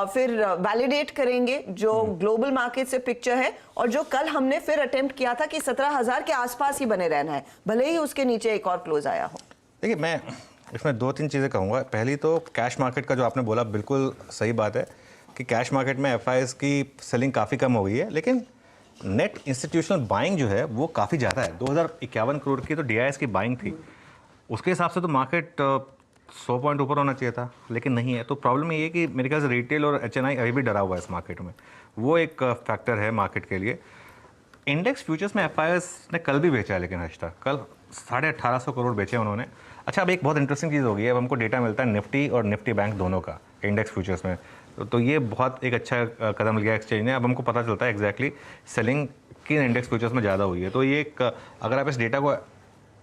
फिर वैलिडेट करेंगे जो ग्लोबल मार्केट से पिक्चर है, और जो कल हमने फिर अटेम्प्ट किया था कि 17,000 के आसपास ही बने रहना है, भले ही उसके नीचे एक और क्लोज आया हो। देखिए, मैं इसमें 2-3 चीज़ें कहूँगा। पहली तो कैश मार्केट का जो आपने बोला बिल्कुल सही बात है कि कैश मार्केट में एफआईआईज़ की सेलिंग काफ़ी कम हो गई है, लेकिन नेट इंस्टीट्यूशनल बाइंग जो है वो काफ़ी ज़्यादा है। 2051 करोड़ की तो डीआईएस की बाइंग थी, उसके हिसाब से तो मार्केट 100 पॉइंट ऊपर होना चाहिए था, लेकिन नहीं है। तो प्रॉब्लम ये है कि मेरे ख्याल से रिटेल और एचएनआई अभी भी डरा हुआ है इस मार्केट में, वो एक फैक्टर है मार्केट के लिए। इंडेक्स फ्यूचर्स में एफआईआईज़ ने कल भी बेचा है, लेकिन हर्षिता कल 1850 करोड़ बेचे उन्होंने। अच्छा, अब एक बहुत इंटरेस्टिंग चीज़ हो गई है, अब हमको डेटा मिलता है निफ्टी और निफ्टी बैंक दोनों का इंडेक्स फ्यूचर्स में, तो ये बहुत एक अच्छा कदम लिया एक्सचेंज ने। अब हमको पता चलता है एग्जैक्टली सेलिंग किन इंडेक्स फ्यूचर्स में ज़्यादा हुई है। तो ये एक, अगर आप इस डेटा को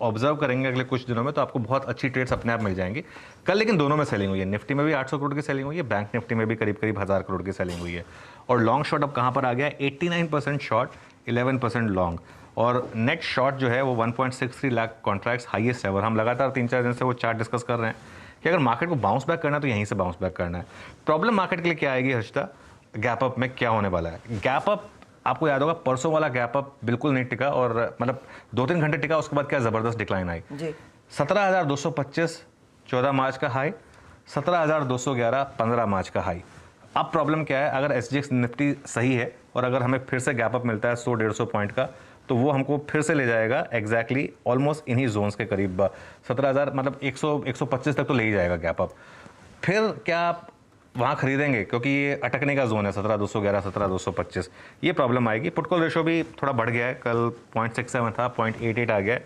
ऑब्जर्व करेंगे अगले कुछ दिनों में, तो आपको बहुत अच्छी ट्रेड्स अपने आप मिल जाएंगी। कल लेकिन दोनों में सेलिंग हुई है, निफ्टी में भी 800 करोड़ की सेलिंग हुई है, बैंक निफ्टी में भी करीब 1000 करोड़ की सेलिंग हुई है। और लॉन्ग शॉर्ट अब कहाँ पर आ गया है, 89% शॉर्ट, 11% लॉन्ग, और नेट शॉर्ट जो है वो 1.63 लाख कॉन्ट्रैक्ट्स, हाईएस्ट एवर। हम लगातार 3-4 दिन से वो चार्ट डिस्कस कर रहे हैं कि अगर मार्केट को बाउंस बैक करना है तो यहीं से बाउंस बैक करना है। प्रॉब्लम मार्केट के लिए क्या आएगी हर्षिता, गैप अप में क्या होने वाला है। गैप अप आपको याद होगा, परसों वाला गैप अप बिल्कुल नहीं टिका, और मतलब 2-3 घंटे टिका, उसके बाद क्या ज़बरदस्त डिक्लाइन आई। 17,225 14 मार्च का हाई, 17,211 15 मार्च का हाई। अब प्रॉब्लम क्या है, अगर एसजीएक्स निफ्टी सही है और अगर हमें फिर से गैप अप मिलता है 100-150 पॉइंट का, तो वो हमको फिर से ले जाएगा एग्जैक्टली ऑलमोस्ट इन्हीं जोन्स के करीब, 17,000 मतलब 100-125 तक तो ले ही जाएगा गैप अप। फिर क्या आप वहाँ खरीदेंगे, क्योंकि ये अटकने का जोन है 17,211 17,225, ये प्रॉब्लम आएगी। पुट कॉल रेशो भी थोड़ा बढ़ गया है, कल 0.67 था, 0.88 आ गया है।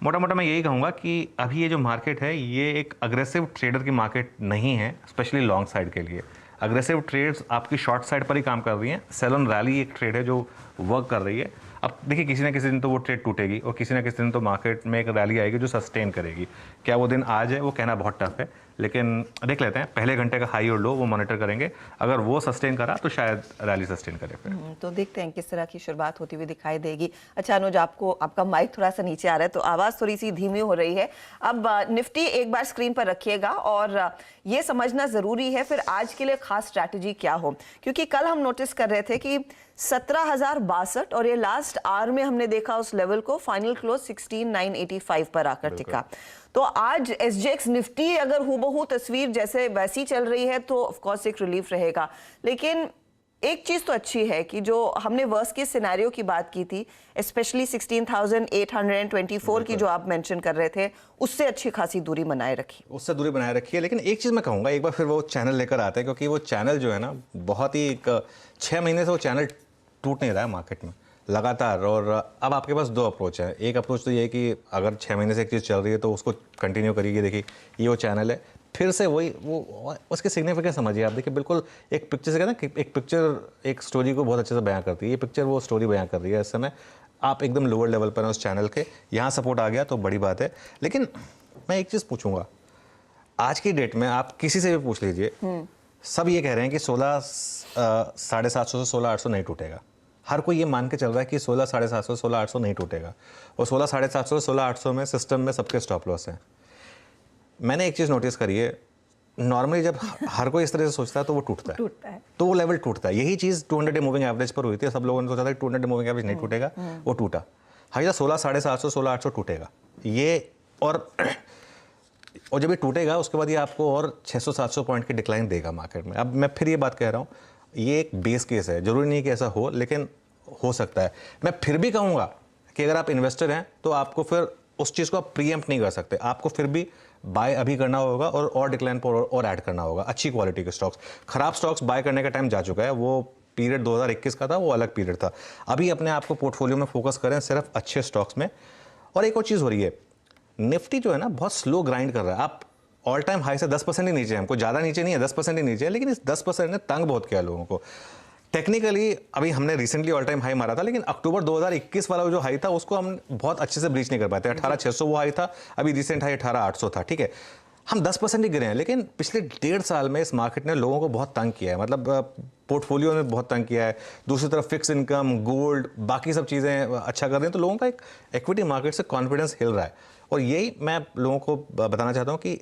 मोटा मोटा मैं यही कहूँगा कि अभी ये जो मार्केट है ये एक अग्रेसिव ट्रेडर की मार्केट नहीं है, स्पेशली लॉन्ग साइड के लिए। अग्रेसिव ट्रेड्स आपकी शॉर्ट साइड पर ही काम कर रही हैं। सेल ऑन रैली एक ट्रेड है जो वर्क कर रही है। अब देखिए, किसी ना किसी दिन तो वो ट्रेड टूटेगी और किसी ना किसी दिन तो मार्केट में एक रैली आएगी जो सस्टेन करेगी। क्या वो दिन आज है, वो कहना बहुत टफ है, लेकिन देख लेते हैं। पहले घंटे का हाई और लो वो मॉनिटर करेंगे, अगर वो सस्टेन करा तो शायद रैली सस्टेन करे फिर। तो देखते हैं किस तरह की शुरुआत होती हुई दिखाई देगी। अच्छा अनुज, आपको आपका माइक थोड़ा सा नीचे आ रहा है तो आवाज़ थोड़ी सी धीमी हो रही है। अब निफ्टी एक बार स्क्रीन पर रखिएगा और ये समझना ज़रूरी है फिर आज के लिए खास स्ट्रैटेजी क्या हो, क्योंकि कल हम नोटिस कर रहे थे कि 17,062 और ये लास्ट आवर में हमने देखा उस लेवल को, फाइनल क्लोज 16,985 पर आकर टिका। तो आज एसजीएक्स निफ्टी अगर हूबहू तस्वीर जैसे वैसी चल रही है तो ऑफ कोर्स एक रिलीफ रहेगा, लेकिन एक चीज तो अच्छी है कि जो हमने वर्स्ट केस सिनेरियो की बात की थी, स्पेशली 16,824 की जो आप मेंशन कर रहे थे, उससे अच्छी खासी दूरी बनाए रखी, उससे दूरी बनाए रखी है। लेकिन एक चीज़ मैं कहूँगा, एक बार फिर वो चैनल लेकर आते हैं, क्योंकि वो चैनल जो है ना बहुत ही 6 महीने से वो चैनल टूट नहीं रहा है मार्केट में लगातार। और अब आपके पास 2 अप्रोच है। एक अप्रोच तो ये है कि अगर 6 महीने से एक चीज़ चल रही है तो उसको कंटिन्यू करिए। देखिए, ये वो चैनल है, फिर से वही वो उसके सिग्निफिकेंस समझिए आप। देखिए, बिल्कुल एक पिक्चर से कहते हैं कि एक पिक्चर एक स्टोरी को बहुत अच्छे से बयां करती है, ये पिक्चर वो स्टोरी बयां कर रही है। इस समय आप एकदम लोअर लेवल पर हैं उस चैनल के, यहाँ सपोर्ट आ गया तो बड़ी बात है। लेकिन मैं एक चीज़ पूछूंगा, आज की डेट में आप किसी से भी पूछ लीजिए, सब ये कह रहे हैं कि 16,750 से 16,800 नहीं टूटेगा। हर कोई ये मान के चल रहा है कि 16,750 से 16,800 नहीं टूटेगा, और 16,750 से 16,800 में सिस्टम में सबके स्टॉप लॉस हैं। मैंने एक चीज़ नोटिस करी है, नॉर्मली जब हर कोई इस तरह से सोचता है तो वो टूटता है, तो वो लेवल टूटता है। यही चीज़ 200 डे मूविंग एवरेज पर हुई थी। सब लोगों ने सोचा था कि 200 डे मूविंग एवरेज नहीं टूटेगा, वो टूटा। हाँ, 16,750 16,800 टूटेगा ये, और जब ये टूटेगा उसके बाद ये आपको और 600-700 पॉइंट की डिक्लाइन देगा मार्केट में। अब मैं फिर ये बात कह रहा हूँ, ये एक बेस केस है, जरूरी नहीं कि ऐसा हो, लेकिन हो सकता है। मैं फिर भी कहूँगा कि अगर आप इन्वेस्टर हैं तो आपको फिर उस चीज़ को आप प्रीएम्प्ट नहीं कर सकते, आपको फिर भी बाय अभी करना होगा और डिक्लाइन पर और ऐड करना होगा अच्छी क्वालिटी के स्टॉक्स। खराब स्टॉक्स बाय करने का टाइम जा चुका है, वो पीरियड 2021 का था, वो अलग पीरियड था। अभी अपने आप को पोर्टफोलियो में फोकस करें सिर्फ अच्छे स्टॉक्स में। और एक और चीज़ हो रही है, निफ्टी जो है ना बहुत स्लो ग्राइंड कर रहा है। आप ऑल टाइम हाई से 10% ही नीचे है, हमको ज़्यादा नीचे नहीं है, 10% ही नीचे है, लेकिन इस 10% ने तंग बहुत किया लोगों को। टेक्निकली अभी हमने रिसेंटली ऑल टाइम हाई मारा था, लेकिन अक्टूबर 2021 वाला जो हाई था उसको हम बहुत अच्छे से ब्रीच नहीं कर पाते। 18,600 वो हाई था, अभी रिसेंट हाई 18,800 था। ठीक है, हम 10% ही गिरे हैं, लेकिन पिछले 1.5 साल में इस मार्केट ने लोगों को बहुत तंग किया है, मतलब पोर्टफोलियो में बहुत तंग किया है। दूसरी तरफ फिक्स इनकम, गोल्ड, बाकी सब चीज़ें अच्छा कर रही हैं, तो लोगों का एक इक्विटी मार्केट से कॉन्फिडेंस हिल रहा है। और यही मैं लोगों को बताना चाहता हूँ कि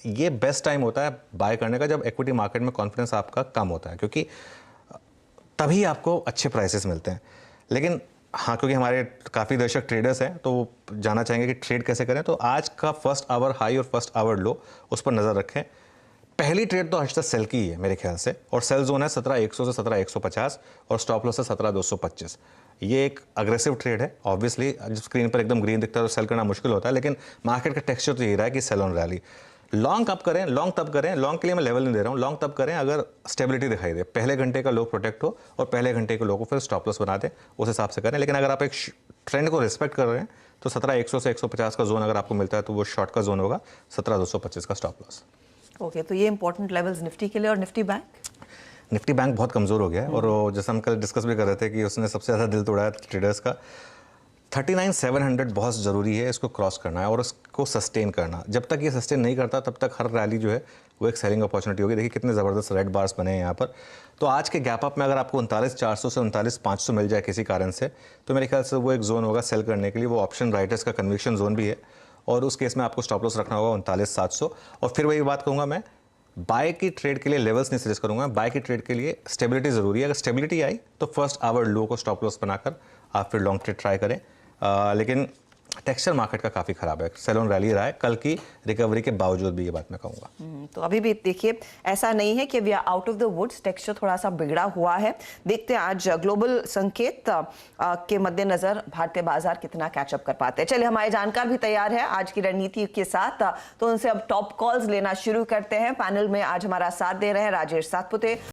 ये बेस्ट टाइम होता है बाय करने का जब इक्विटी मार्केट में कॉन्फिडेंस आपका कम होता है, क्योंकि तभी आपको अच्छे प्राइसेस मिलते हैं। लेकिन हाँ, क्योंकि हमारे काफ़ी दर्शक ट्रेडर्स हैं तो वो जानना चाहेंगे कि ट्रेड कैसे करें, तो आज का फर्स्ट आवर हाई और फर्स्ट आवर लो उस पर नज़र रखें। पहली ट्रेड तो आज तक सेल की ही है मेरे ख्याल से, और सेल जोन है 17,100 से 17,150 और स्टॉप लॉस है 17,225। ये एक अग्रेसिव ट्रेड है। ऑब्वियसली जब स्क्रीन पर एकदम ग्रीन दिखता है तो सेल करना मुश्किल होता है, लेकिन मार्केट का टेक्सचर तो यही रहा है कि सेल ऑन रैली। लॉन्ग कब करें, लॉन्ग तब करें, लॉन्ग के लिए मैं लेवल नहीं दे रहा हूँ, लॉन्ग तब करें अगर स्टेबिलिटी दिखाई दे, पहले घंटे का लो प्रोटेक्ट हो और पहले घंटे के लो को फिर स्टॉप लॉस बना दें, उस हिसाब से करें। लेकिन अगर आप एक ट्रेंड को रिस्पेक्ट कर रहे हैं तो 17,100 से 150 का जोन अगर आपको मिलता है तो वो शॉर्ट का जोन होगा, 17,225 का स्टॉप लॉस। ओके, तो ये इंपॉर्टेंट लेवल्स निफ्टी के लिए। और निफ्टी बैंक? निफ्टी बैंक बहुत कमज़ोर हो गया है, और वो जैसे हम कल डिस्कस भी कर रहे थे कि उसने सबसे ज़्यादा दिल तोड़ा है ट्रेडर्स का। 39,700 बहुत ज़रूरी है, इसको क्रॉस करना है और इसको सस्टेन करना। जब तक ये सस्टेन नहीं करता तब तक हर रैली जो है वो एक सेलिंग अपॉर्चुनिटी होगी। देखिए कितने ज़बरदस्त रेड बार्स बने हैं यहाँ पर। तो आज के गैप अप में अगर आपको 39,400 से 39,500 मिल जाए किसी कारण से, तो मेरे ख्याल से वो एक जोन होगा सेल करने के लिए। वो ऑप्शन राइटर्स का कन्विक्शन जोन भी है, और उस केस में आपको स्टॉप लॉस रखना होगा 39,700। और फिर वही बात कहूँगा, मैं बाय की ट्रेड के लिए लेवल्स नहीं सजेस्ट करूँगा, बाय की ट्रेड के लिए स्टेबिलिटी ज़रूरी है। अगर स्टेबिलिटी आई तो फर्स्ट आवर लो को स्टॉप लॉस बनाकर आप फिर लॉन्ग ट्रेड ट्राई करें। लेकिन टेक्सचर मार्केट का काफ़ी ख़राब है, सेल ऑन रैली रहा है कल की रिकवरी के बावजूद भी, ये बात मैं कहूँगा। तो अभी भी देखिए ऐसा नहीं है कि we are out of the woods, texture थोड़ा सा बिगड़ा हुआ है। देखते हैं आज ग्लोबल संकेत के मद्देनजर भारतीय बाजार कितना कैचअप कर पाते हैं। चलिए, हमारे जानकार भी तैयार है आज की रणनीति के साथ, तो उनसे अब टॉप कॉल्स लेना शुरू करते हैं। पैनल में आज हमारा साथ दे रहे हैं राजेश सातपुते।